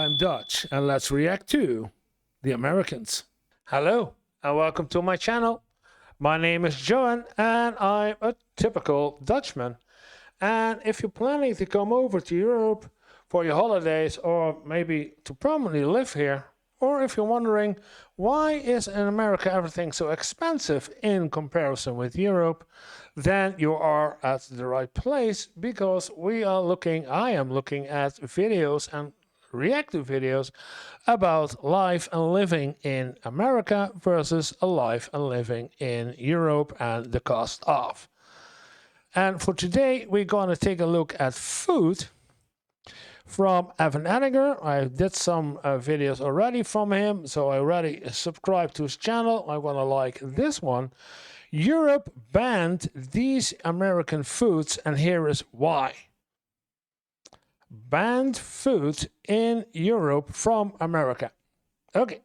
I'm Dutch, and let's react to the Americans. Hello, and welcome to my channel. My name is Johan, and I'm a typical Dutchman. And if you're planning to come over to Europe for your holidays, or maybe to permanently live here, or if you're wondering why is in America everything so expensive in comparison with Europe, then you are at the right place, because I am looking at videos and reactive videos about life and living in America versus a life and living in Europe and the cost of. And for today, we're going to take a look at food from Evan Edinger. I did some videos already from him, so I already subscribed to his channel. I want to like this one. Europe banned these American foods, and here is why. Banned food in Europe from America. Okay,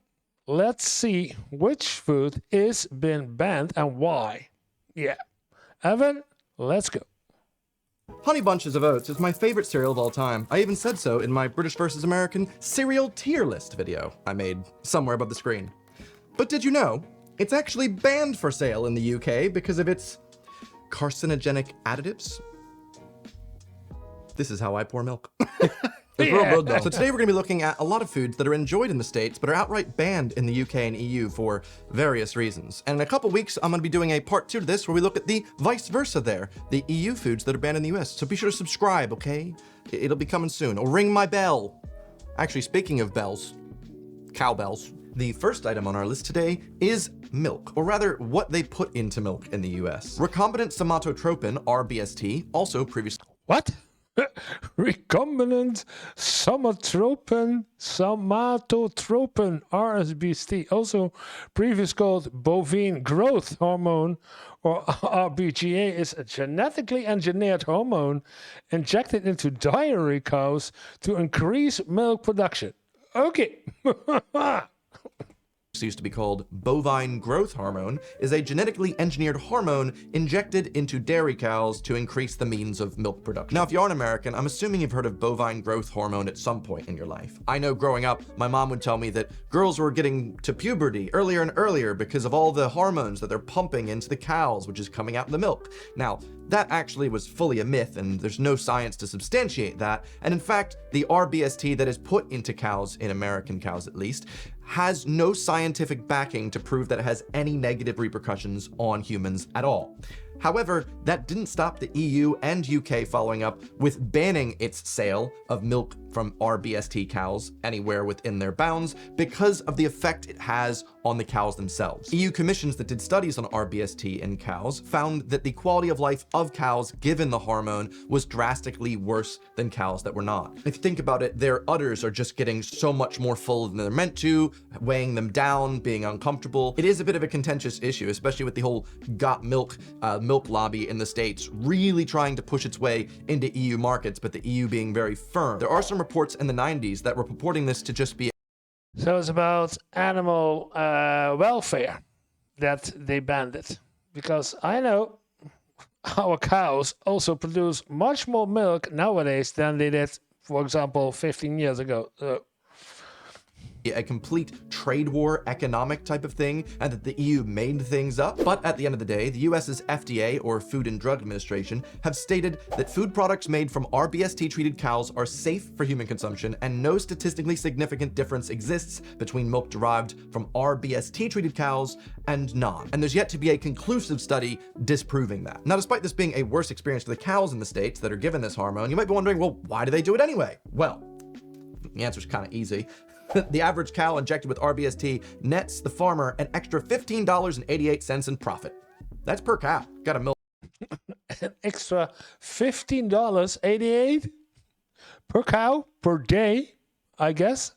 let's see which food is been banned and why. Yeah, Evan, let's go. Honey Bunches of Oats is my favorite cereal of all time. I even said so in my British versus American cereal tier list video I made somewhere above the screen. But did you know, it's actually banned for sale in the UK because of its carcinogenic additives? This is how I pour milk. It's real good though. So today we're going to be looking at a lot of foods that are enjoyed in the States but are outright banned in the UK and EU for various reasons. And in a couple weeks I'm going to be doing a part 2 to this where we look at the vice versa there, the EU foods that are banned in the US. So be sure to subscribe, okay? It'll be coming soon. Or ring my bell. Actually, speaking of bells, cowbells. The first item on our list today is milk, or rather what they put into milk in the US. Recombinant somatotropin, RBST, also previously... What? Recombinant somatotropin, RBST, also previously called bovine growth hormone, or RBGA, is a genetically engineered hormone injected into dairy cows to increase milk production. Okay. used to be called bovine growth hormone, is a genetically engineered hormone injected into dairy cows to increase the means of milk production. Now, if you are an American, I'm assuming you've heard of bovine growth hormone at some point in your life. I know growing up, my mom would tell me that girls were getting to puberty earlier and earlier because of all the hormones that they're pumping into the cows, which is coming out in the milk. Now, that actually was fully a myth, and there's no science to substantiate that. And in fact, the RBST that is put into cows, in American cows at least, has no scientific backing to prove that it has any negative repercussions on humans at all. However, that didn't stop the EU and UK following up with banning its sale of milk from RBST cows anywhere within their bounds because of the effect it has on the cows themselves. EU commissions that did studies on RBST in cows found that the quality of life of cows given the hormone was drastically worse than cows that were not. If you think about it, their udders are just getting so much more full than they're meant to, weighing them down, being uncomfortable. It is a bit of a contentious issue, especially with the whole got milk lobby in the States really trying to push its way into EU markets, but the EU being very firm. There are some reports in the 90s that were purporting this to just be... So it's about animal welfare that they banned it. Because I know our cows also produce much more milk nowadays than they did, for example, 15 years ago. A complete trade war economic type of thing, and that the EU made things up. But at the end of the day, the US's FDA, or Food and Drug Administration, have stated that food products made from RBST treated cows are safe for human consumption, and no statistically significant difference exists between milk derived from RBST treated cows and non. And there's yet to be a conclusive study disproving that. Now, despite this being a worse experience for the cows in the States that are given this hormone, you might be wondering, well, why do they do it anyway? Well, the answer's kind of easy. The average cow injected with RBST nets the farmer an extra $15.88 in profit. That's per cow. Got a milk. An extra $15.88 per cow per day, I guess.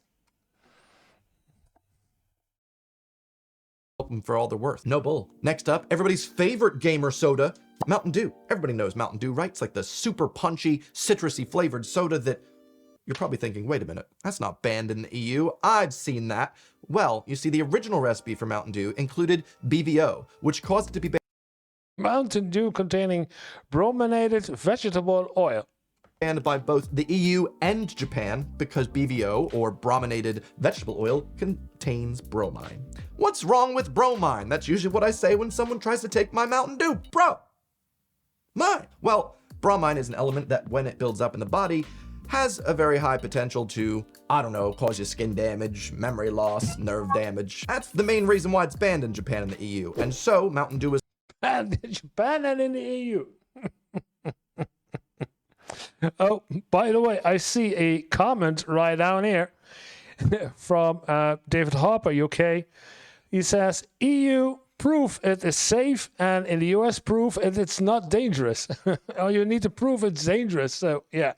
For all they're worth. No bull. Next up, everybody's favorite gamer soda, Mountain Dew. Everybody knows Mountain Dew, right? It's like the super punchy, citrusy flavored soda that you're probably thinking, wait a minute, that's not banned in the EU. I've seen that. Well, you see, the original recipe for Mountain Dew included BVO, which caused it to be banned. Mountain Dew containing brominated vegetable oil. banned by both the EU and Japan because BVO, or brominated vegetable oil, contains bromine. What's wrong with bromine? That's usually what I say when someone tries to take my Mountain Dew. Bro! Mine! Well, bromine is an element that, when it builds up in the body, has a very high potential to, I don't know, cause you skin damage, memory loss, nerve damage. That's the main reason why it's banned in Japan and the EU. And so, Mountain Dew is banned in Japan and in the EU. Oh, by the way, I see a comment right down here from David Harper, UK. He says, EU proof it is safe, and in the US proof it's not dangerous. Oh, you need to prove it's dangerous, so yeah.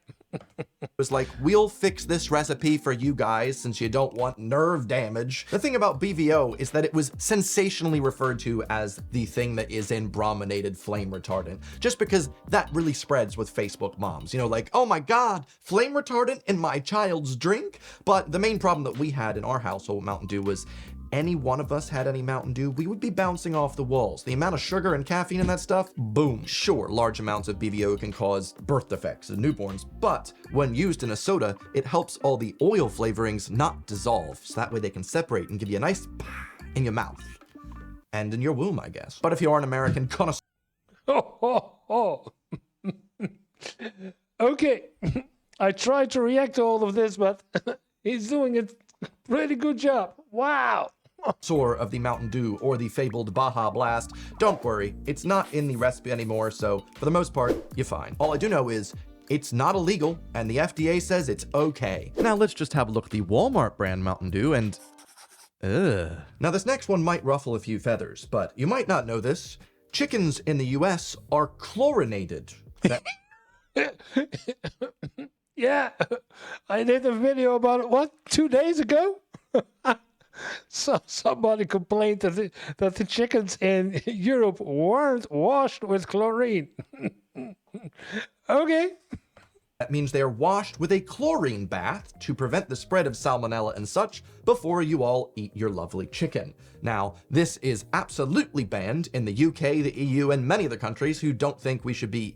was like, we'll fix this recipe for you guys since you don't want nerve damage. The thing about BVO is that it was sensationally referred to as the thing that is in brominated flame retardant, just because that really spreads with Facebook moms. You know, like, oh my God, flame retardant in my child's drink? But the main problem that we had in our household with Mountain Dew was any one of us had any Mountain Dew, we would be bouncing off the walls. The amount of sugar and caffeine in that stuff, boom. Sure, large amounts of BVO can cause birth defects in newborns, but when used in a soda, it helps all the oil flavorings not dissolve, so that way they can separate and give you a nice in your mouth. And in your womb, I guess. But if you are an American connoisseur... Okay, I tried to react to all of this, but he's doing a pretty good job. Wow. Of the Mountain Dew or the fabled Baja Blast, don't worry, it's not in the recipe anymore, so for the most part, you're fine. All I do know is it's not illegal, and the FDA says it's okay. Now let's just have a look at the Walmart brand Mountain Dew and... Now this next one might ruffle a few feathers, but you might not know this. Chickens in the US are chlorinated. Yeah, I did a video about it, what, 2 days ago? So somebody complained that the chickens in Europe weren't washed with chlorine. Okay. That means they are washed with a chlorine bath to prevent the spread of salmonella and such before you all eat your lovely chicken. Now, this is absolutely banned in the UK, the EU, and many other countries who don't think we should be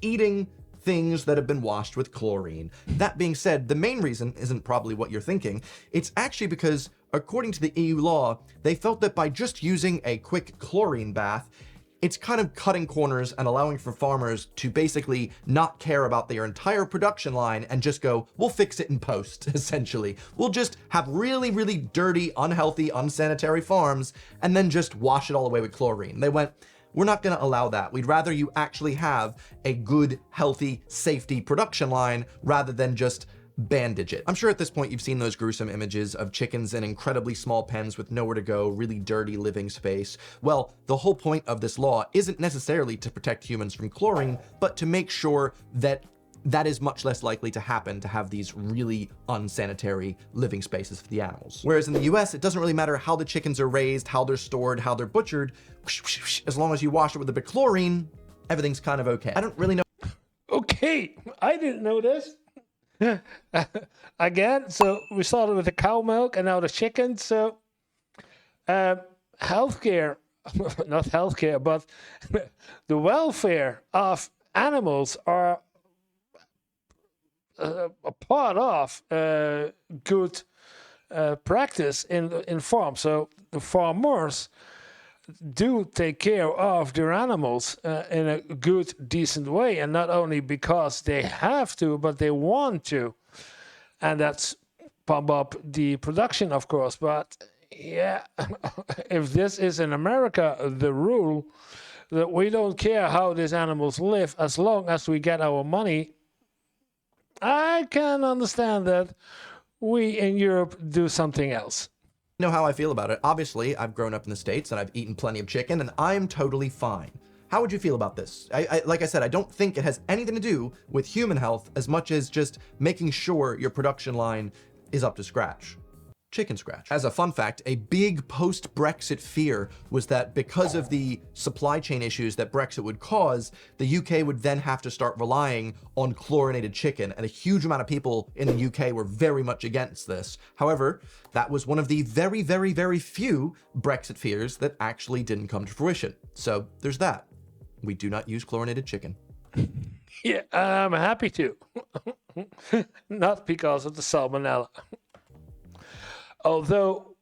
eating things that have been washed with chlorine. That being said, the main reason isn't probably what you're thinking. It's actually because, according to the EU law, they felt that by just using a quick chlorine bath, it's kind of cutting corners and allowing for farmers to basically not care about their entire production line and just go, we'll fix it in post, essentially. We'll just have really, really dirty, unhealthy, unsanitary farms and then just wash it all away with chlorine. They went, we're not going to allow that. We'd rather you actually have a good, healthy, safety production line rather than just bandage it. I'm sure at this point you've seen those gruesome images of chickens in incredibly small pens with nowhere to go, really dirty living space. Well, the whole point of this law isn't necessarily to protect humans from chlorine, but to make sure that that is much less likely to happen, to have these really unsanitary living spaces for the animals. Whereas in the US, it doesn't really matter how the chickens are raised, how they're stored, how they're butchered. As long as you wash it with a bit of chlorine, everything's kind of okay. I don't really know. Okay, I didn't know this. Again, so we started with the cow milk and now the chicken. So healthcare, not healthcare, but the welfare of animals are a part of good practice in farms. So the farmers do take care of their animals in a good, decent way, and not only because they have to, but they want to, and that's pump up the production, of course. But yeah, if this is in America the rule that we don't care how these animals live as long as we get our money, I can understand that we in Europe do something else. Know how I feel about it. Obviously, I've grown up in the States and I've eaten plenty of chicken and I'm totally fine. How would you feel about this? Like I said, I don't think it has anything to do with human health as much as just making sure your production line is up to scratch. Chicken scratch. As a fun fact, a big post-Brexit fear was that because of the supply chain issues that Brexit would cause, the UK would then have to start relying on chlorinated chicken, and a huge amount of people in the UK were very much against this. However, that was one of the very, very, very few Brexit fears that actually didn't come to fruition. So there's that. We do not use chlorinated chicken. Yeah, I'm happy to. Not because of the salmonella. Although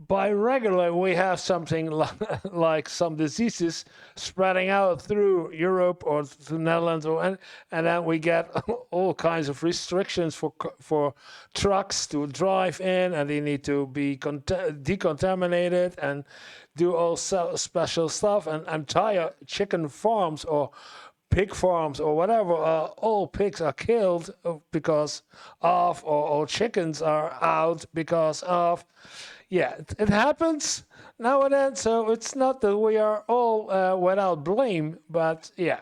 by regular we have something like some diseases spreading out through Europe or the Netherlands, and then we get all kinds of restrictions for trucks to drive in, and they need to be decontaminated and do all special stuff, and entire chicken farms or pig farms or whatever, all pigs are killed because of, or all chickens are out because of. Yeah, it happens now and then, so it's not that we are all without blame, but yeah.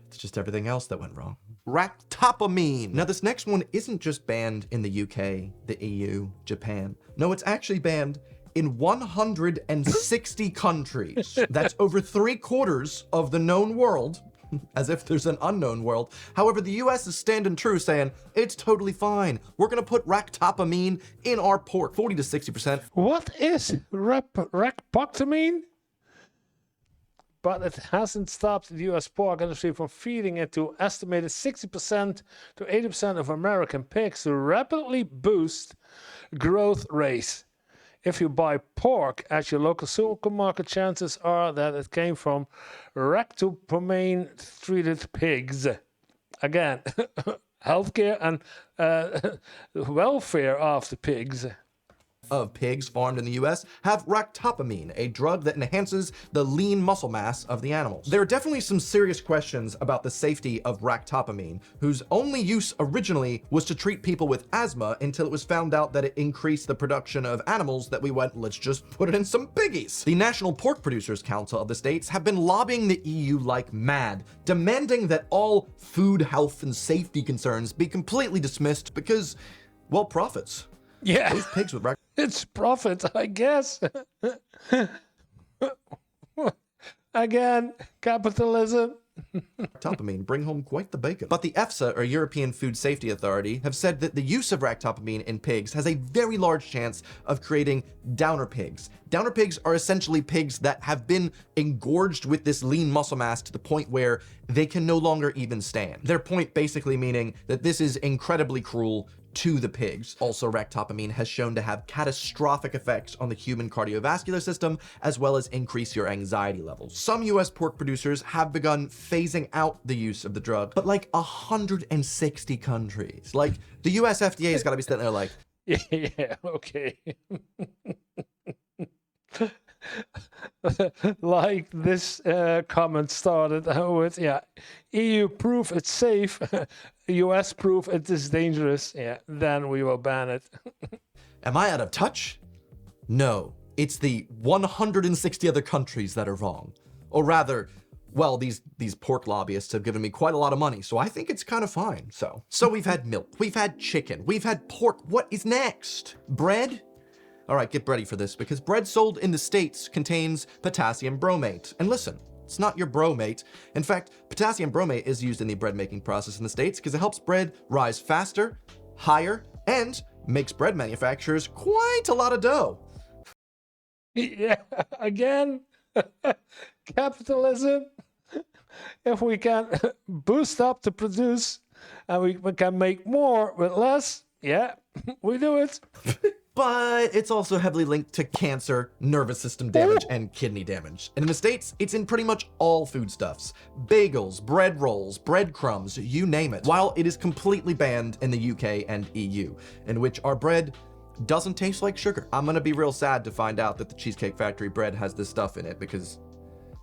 It's just everything else that went wrong. Ractopamine. Now, this next one isn't just banned in the UK, the EU, Japan. No, it's actually banned in 160 countries. That's over 3/4 of the known world, as if there's an unknown world. However, the US is standing true, saying, it's totally fine. We're gonna put ractopamine in our pork, 40 to 60%. What is ractopamine? But it hasn't stopped the US pork industry from feeding it to estimated 60% to 80% of American pigs to rapidly boost growth rates. If you buy pork at your local supermarket, chances are that it came from ractopamine-treated pigs. Again, healthcare and welfare of the pigs. Of pigs farmed in the US have ractopamine, a drug that enhances the lean muscle mass of the animals. There are definitely some serious questions about the safety of ractopamine, whose only use originally was to treat people with asthma until it was found out that it increased the production of animals that we went, let's just put it in some piggies. The National Pork Producers Council of the states have been lobbying the EU like mad, demanding that all food, health, and safety concerns be completely dismissed because, well, profits. Yeah. Those pigs with It's profit, I guess. Again, capitalism. ractopamine bring home quite the bacon. But the EFSA, or European Food Safety Authority, have said that the use of ractopamine in pigs has a very large chance of creating downer pigs. Downer pigs are essentially pigs that have been engorged with this lean muscle mass to the point where they can no longer even stand. Their point basically meaning that this is incredibly cruel to the pigs. Also, ractopamine has shown to have catastrophic effects on the human cardiovascular system, as well as increase your anxiety levels. Some US pork producers have begun phasing out the use of the drug, but like 160 countries. Like, the US FDA has got to be sitting there like, yeah, okay. Like this comment started with, yeah, EU proof it's safe, US proof it is dangerous, yeah, then we will ban it. am I out of touch? No, it's the 160 other countries that are wrong. Or rather, well, these pork lobbyists have given me quite a lot of money, so I think it's kind of fine. So we've had milk, we've had chicken, we've had pork. What is next? Bread? All right, get ready for this, because bread sold in the States contains potassium bromate. And listen, it's not your bromate. In fact, potassium bromate is used in the bread making process in the States because it helps bread rise faster, higher, and makes bread manufacturers quite a lot of dough. Yeah, again, capitalism. If we can boost up to produce and we can make more with less, yeah, we do it. But it's also heavily linked to cancer, nervous system damage, and kidney damage. And in the States, it's in pretty much all foodstuffs. Bagels, bread rolls, breadcrumbs, you name it. While it is completely banned in the UK and EU, in which our bread doesn't taste like sugar. I'm gonna be real sad to find out that the Cheesecake Factory bread has this stuff in it, because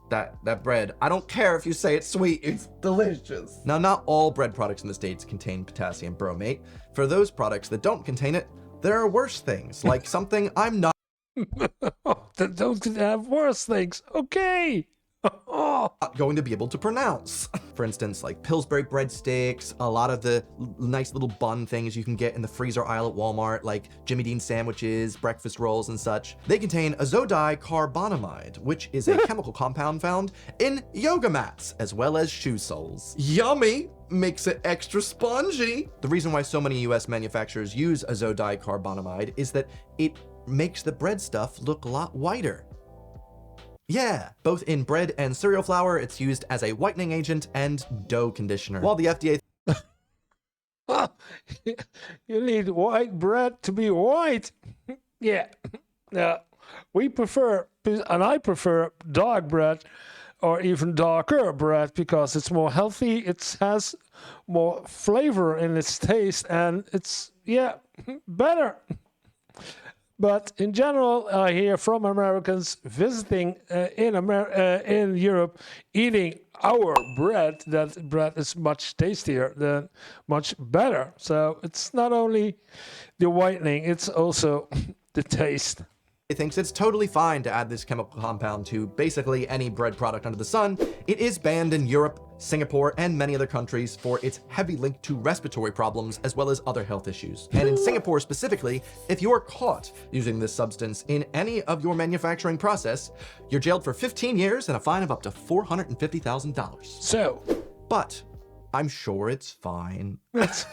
that bread, I don't care if you say it's sweet, it's delicious. Now, not all bread products in the States contain potassium bromate. For those products that don't contain it, there are worse things, like something I'm not Don't have worse things. Okay. going to be able to pronounce. For instance, like Pillsbury breadsticks, a lot of the nice little bun things you can get in the freezer aisle at Walmart, like Jimmy Dean sandwiches, breakfast rolls, and such. They contain azodicarbonamide, which is a chemical compound found in yoga mats, as well as shoe soles. Yummy! Makes it extra spongy. The reason why so many US manufacturers use azodicarbonamide is that it makes the bread stuff look a lot whiter. Yeah, both in bread and cereal flour, it's used as a whitening agent and dough conditioner. While the FDA You need white bread to be white. Yeah. We prefer, and I prefer dark bread or even darker bread because it's more healthy, it has more flavor in its taste, and it's, yeah, better. But in general, I hear from Americans visiting in Europe, eating our bread, that bread is much tastier, than much better. So it's not only the whitening, it's also the taste. thinks it's totally fine to add this chemical compound to basically any bread product under the sun. It is banned in Europe, Singapore, and many other countries for its heavy link to respiratory problems as well as other health issues. And in Singapore specifically, if you're caught using this substance in any of your manufacturing process, you're jailed for 15 years and a fine of up to $450,000. So, But I'm sure it's fine.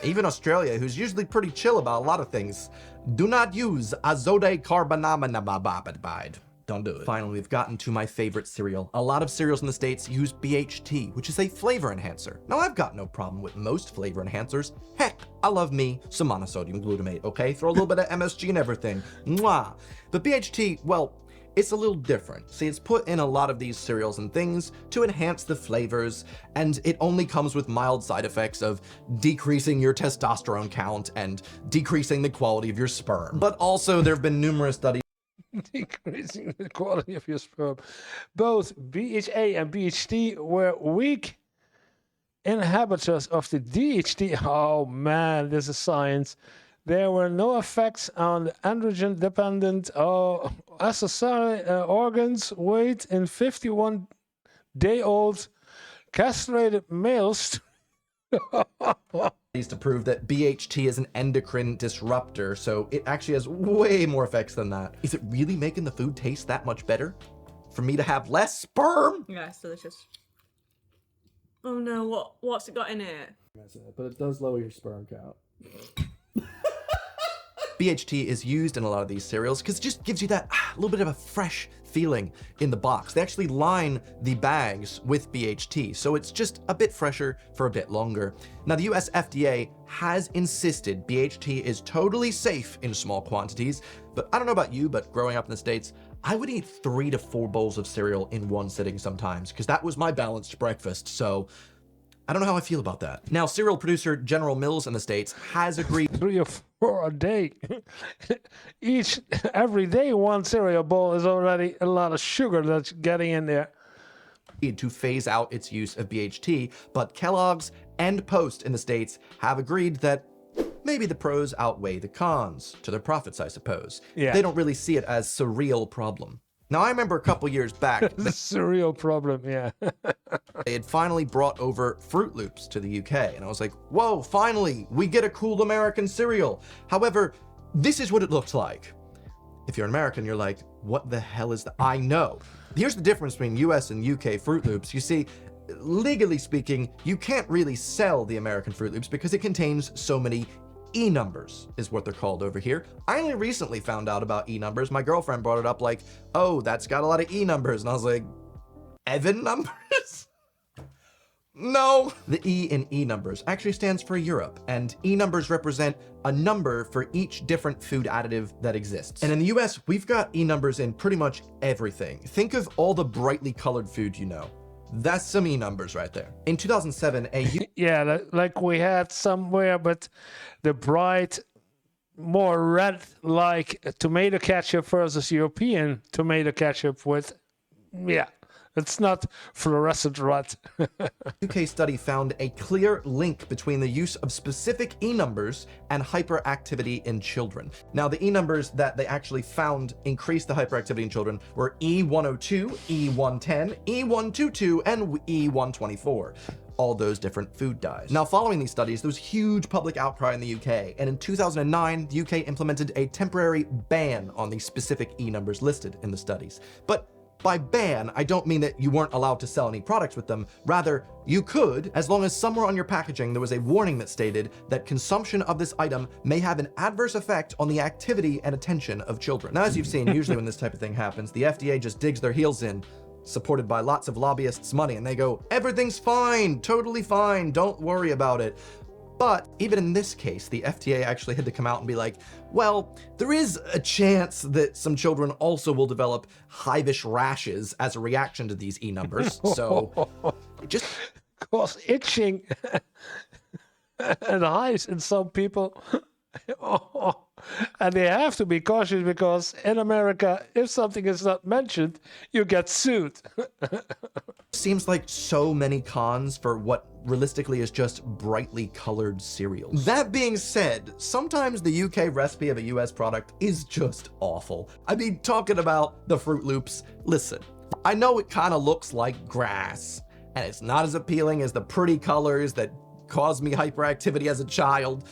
Even Australia, who's usually pretty chill about a lot of things, do not use azote carbonamide. Don't do it. Finally, we've gotten to my favorite cereal. A lot of cereals in the States use BHT, which is a flavor enhancer. Now, I've got no problem with most flavor enhancers. Heck, I love me some monosodium glutamate, okay? Throw a little bit of MSG and everything. Mwah. But BHT, well, it's a little different. See, it's put in a lot of these cereals and things to enhance the flavors, and it only comes with mild side effects of decreasing your testosterone count and decreasing the quality of your sperm. But also, there have been numerous studies decreasing the quality of your sperm. Both BHA and BHT were weak inhibitors of the DHT. Oh man, this is science. There were no effects on the androgen-dependent accessory organs weight in 51-day-old castrated males. to prove that BHT is an endocrine disruptor, so it actually has way more effects than that. Is it really making the food taste that much better? For me to have less sperm? Yeah, it's delicious. Oh no, what's it got in it? But it does lower your sperm count. BHT is used in a lot of these cereals because it just gives you that little bit of a fresh feeling in the box. They actually line the bags with BHT, so it's just a bit fresher for a bit longer. Now, the US FDA has insisted BHT is totally safe in small quantities, but I don't know about you, but growing up in the States, I would eat 3 to 4 bowls of cereal in one sitting sometimes, because that was my balanced breakfast, so I don't know how I feel about that. Now, cereal producer General Mills in the States has agreed 3 or 4 a day. Every day, one cereal bowl is already a lot of sugar that's getting in there. to phase out its use of BHT, but Kellogg's and Post in the States have agreed that maybe the pros outweigh the cons, to their profits, I suppose. Yeah. They don't really see it as a real problem. Now, I remember a couple years back, It's a real problem, yeah. they had finally brought over Fruit Loops to the UK, and I was like, whoa, finally, we get a cool American cereal. However, this is what it looked like. If you're an American, you're like, what the hell is that? I know. Here's the difference between US and UK Fruit Loops. You see, legally speaking, you can't really sell the American Fruit Loops because it contains so many E-numbers, is what they're called over here. I only recently found out about E-numbers. My girlfriend brought it up like, oh, that's got a lot of E-numbers. And I was like, Evan numbers? No. The E in E-numbers actually stands for Europe, and E-numbers represent a number for each different food additive that exists. And in the US, we've got E-numbers in pretty much everything. Think of all the brightly colored food you know. That's some E-numbers right there. In 2007, Yeah, like we had somewhere, but the bright, more red like tomato ketchup versus European tomato ketchup with, yeah, it's not fluorescent red. UK study found a clear link between the use of specific E-numbers and hyperactivity in children. Now, the E-numbers that they actually found increased the hyperactivity in children were E102, E110, E122, and E124. All those different food dyes. Now, following these studies, there was huge public outcry in the UK, and in 2009, the UK implemented a temporary ban on the specific E-numbers listed in the studies. But by ban, I don't mean that you weren't allowed to sell any products with them. Rather, you could, as long as somewhere on your packaging there was a warning that stated that consumption of this item may have an adverse effect on the activity and attention of children. Now, as you've seen, usually when this type of thing happens, the FDA just digs their heels in supported by lots of lobbyists' money, and they go, everything's fine, totally fine, don't worry about it. But even in this case, the FDA actually had to come out and be like, well, there is a chance that some children also will develop hivish rashes as a reaction to these E-numbers. So just cause itching and hives in some people. And they have to be cautious because in America, if something is not mentioned, you get sued. seems like so many cons for what realistically is just brightly colored cereals. That being said, sometimes the UK recipe of a US product is just awful. I mean, talking about the Fruit Loops, listen, I know it kind of looks like grass, and it's not as appealing as the pretty colors that caused me hyperactivity as a child,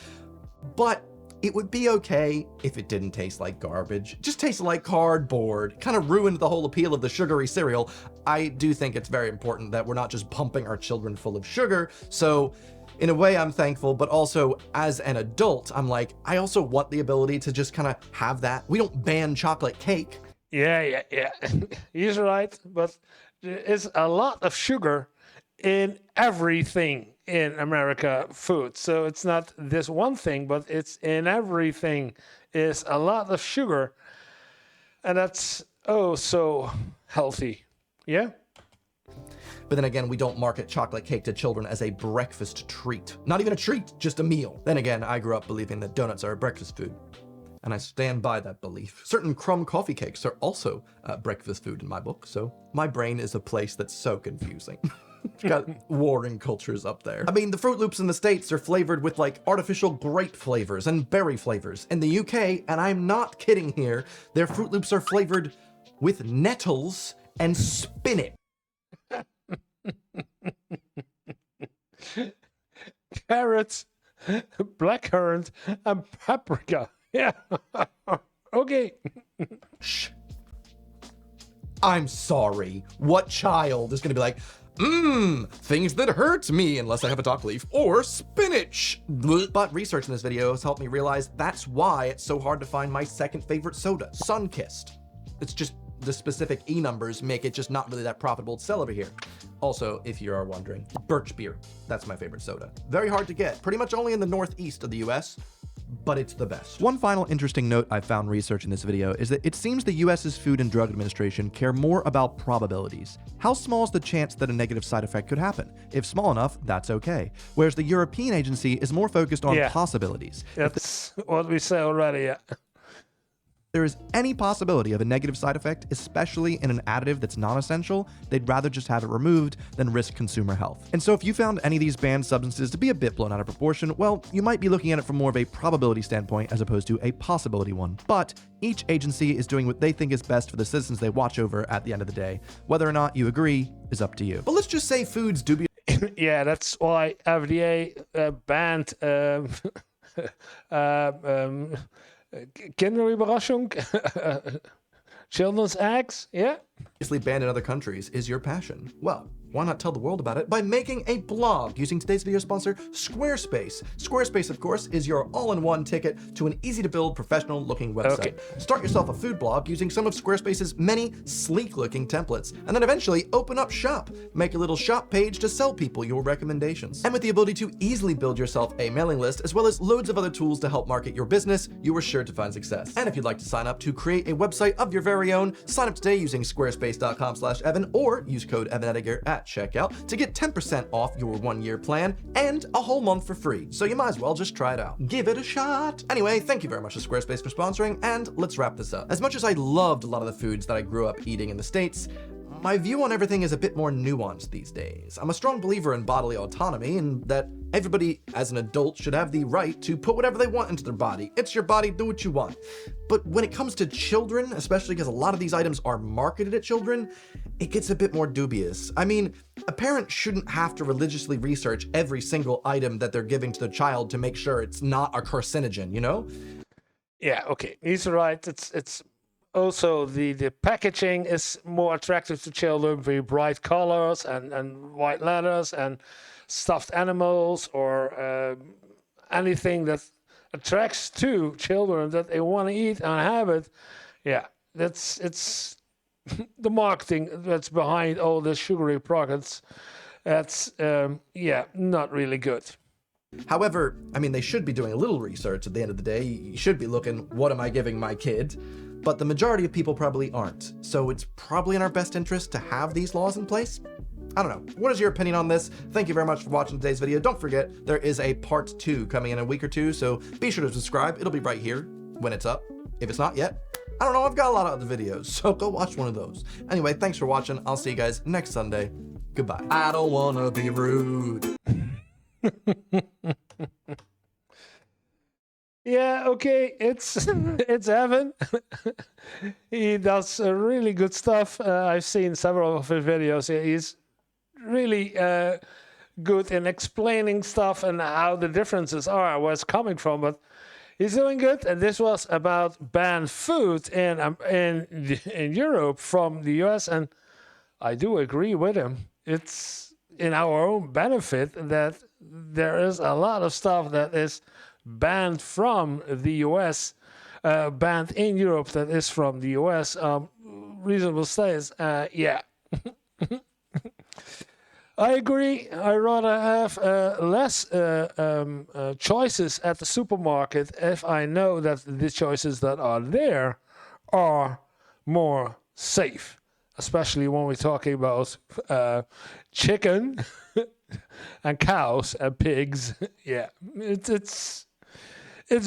but it would be okay if it didn't taste like garbage. It just tasted like cardboard. Kind of ruined the whole appeal of the sugary cereal. I do think it's very important that we're not just pumping our children full of sugar. So in a way, I'm thankful, but also as an adult, I'm like, I also want the ability to just kind of have that. We don't ban chocolate cake. Yeah. He's right, but there is a lot of sugar in everything in America food. So it's not this one thing, but it's in everything is a lot of sugar. And that's oh so healthy. Yeah? But then again, we don't market chocolate cake to children as a breakfast treat. Not even a treat, just a meal. Then again, I grew up believing that donuts are a breakfast food, and I stand by that belief. Certain crumb coffee cakes are also breakfast food in my book, so my brain is a place that's so confusing. Got warring cultures up there. I mean, the Fruit Loops in the States are flavored with like artificial grape flavors and berry flavors. In the UK, and I'm not kidding here, their Fruit Loops are flavored with nettles and spinach. Carrots, blackcurrant, and paprika. Yeah. Okay. Shh. I'm sorry. What child is gonna be like, things that hurt me unless I have a dock leaf, or spinach. But research in this video has helped me realize that's why it's so hard to find my second favorite soda, Sunkist. It's just the specific E numbers make it just not really that profitable to sell over here. Also, if you are wondering, birch beer, that's my favorite soda. Very hard to get, pretty much only in the northeast of the US, but it's the best. One final interesting note I found researching this video is that it seems the US's Food and Drug Administration care more about probabilities. How small is the chance that a negative side effect could happen? If small enough, that's okay. Whereas the European agency is more focused on possibilities. That's what we say already, yeah. There is any possibility of a negative side effect, especially in an additive that's non-essential, they'd rather just have it removed than risk consumer health. And so if you found any of these banned substances to be a bit blown out of proportion, well, you might be looking at it from more of a probability standpoint as opposed to a possibility one. But each agency is doing what they think is best for the citizens they watch over at the end of the day. Whether or not you agree is up to you. But let's just say food's dubious. Yeah, that's why FDA banned Kinderüberraschung, children's eggs, yeah? Banned in other countries is your passion. Well, why not tell the world about it by making a blog using today's video sponsor, Squarespace. Squarespace, of course, is your all-in-one ticket to an easy-to-build, professional-looking website. Okay. Start yourself a food blog using some of Squarespace's many sleek-looking templates, and then eventually open up shop. Make a little shop page to sell people your recommendations. And with the ability to easily build yourself a mailing list, as well as loads of other tools to help market your business, you are sure to find success. And if you'd like to sign up to create a website of your very own, sign up today using squarespace.com/Evan, or use code EvanEdiger at checkout to get 10% off your 1-year plan and a whole month for free. So you might as well just try it out. Give it a shot. Anyway, thank you very much to Squarespace for sponsoring, and let's wrap this up. As much as I loved a lot of the foods that I grew up eating in the States, my view on everything is a bit more nuanced these days. I'm a strong believer in bodily autonomy and that everybody as an adult should have the right to put whatever they want into their body. It's your body, do what you want. But when it comes to children, especially because a lot of these items are marketed at children, it gets a bit more dubious. I mean, a parent shouldn't have to religiously research every single item that they're giving to their child to make sure it's not a carcinogen, you know? Yeah, okay, he's right. It's also the packaging is more attractive to children, very bright colors and white letters and stuffed animals or anything that attracts to children that they want to eat and have it. Yeah, it's the marketing that's behind all the sugary products, that's yeah, not really good. However, I mean, they should be doing a little research at the end of the day. You should be looking, what am I giving my kid? But the majority of people probably aren't. So it's probably in our best interest to have these laws in place. I don't know. What is your opinion on this? Thank you very much for watching today's video. Don't forget, there is a part 2 coming in a week or two, so be sure to subscribe. It'll be right here when it's up. If it's not yet, I don't know, I've got a lot of other videos, so go watch one of those. Anyway, thanks for watching. I'll see you guys next Sunday. Goodbye. I don't wanna be rude. Yeah, okay, it's it's Evan. He does really good stuff. I've seen several of his videos. He's really good in explaining stuff and how the differences are, where it's coming from. But he's doing good. And this was about banned food in Europe from the US, and I do agree with him. It's in our own benefit that there is a lot of stuff that is banned from the US, banned in Europe that is from the US. Reasonable stays, yeah. I agree. I rather have less choices at the supermarket if I know that the choices that are there are more safe, especially when we're talking about chicken and cows and pigs. Yeah, it's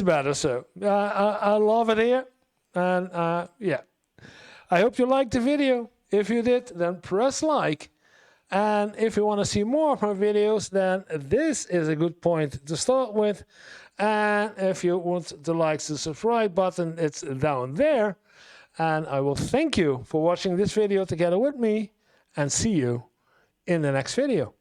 better. So I love it here, and yeah, I hope you liked the video. If you did, then press like. And if you want to see more of my videos, then this is a good point to start with. And if you want to like the subscribe button, it's down there. And I will thank you for watching this video together with me, and see you in the next video.